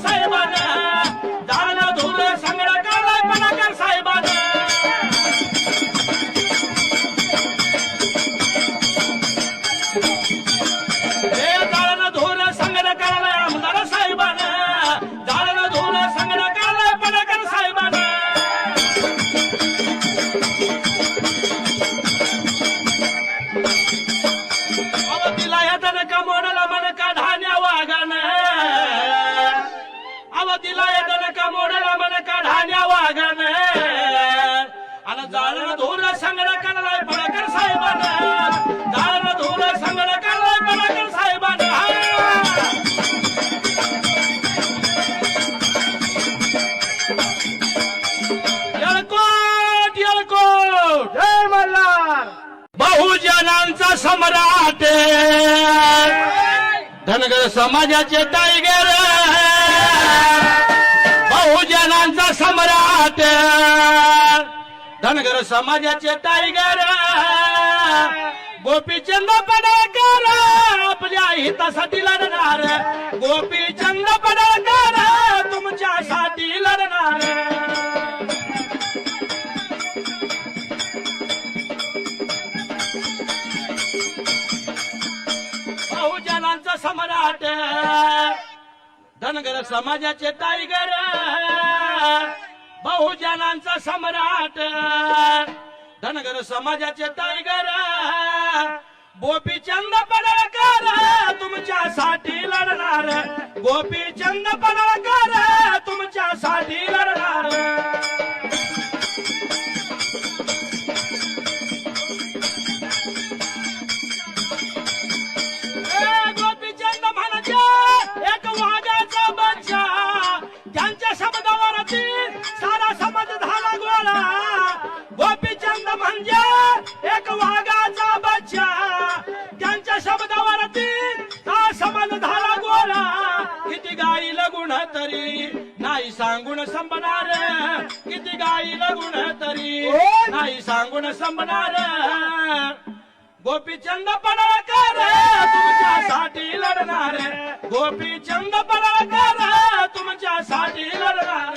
साहेबानं जाळं धुरं सगळं काढलंय पडाकर साहेबानं हे जाळं धुरं सगळं काढलंय आमदार साहेबानं जाळं धुरं सगळं काढलंय पडाकर साहेबानं अवतीला येताना का मोडला मन का धान्या वागानं अवतीला येताना का मोडला मन का धान्या वागानं आणि जाळं धुरं सगळं काढलंय पडाकर साहेबानं जाळं धुरं सगळं काढलंय पडाकर साहेबानं येळकोट येळकोट जय मल्हार. बहुजनांचा सम्राट धनगर समाजाचे टायगर बहुजनांचा सम्राट धनगर समाजाचे टायगर गोपीचंद पडळकर आपल्या हितासाठी लढणार गोपीचंद पडळकर तुमच्यासाठी लढणार बहुजनांचा सम्राट धनगर समाजाचे टायगर बहुजनांचा सम्राट धनगर समाजाचे टायगर गोपीचंद पडळकर तुमच्यासाठी लढणार गोपीचंद पडळकर तुमच्यासाठी लढणार गोपीचंद म्हणजे एक वाघाचा बच्चा त्यांच्या शब्दावरती सारा समाज झाला गोळा गोपीचंद म्हणजे एक वाघाचा बच्चा त्यांच्या शब्दावरती सारा समाज झाला गोळा किती गाईल गुण तरी नाही सांगून संपणार किती गाईल गुण तरी नाही सांगून संपणार गोपीचंद पडळकर तुमच्यासाठी लढणार गोपीचंद पडळकर तुमच्यासाठी लढणार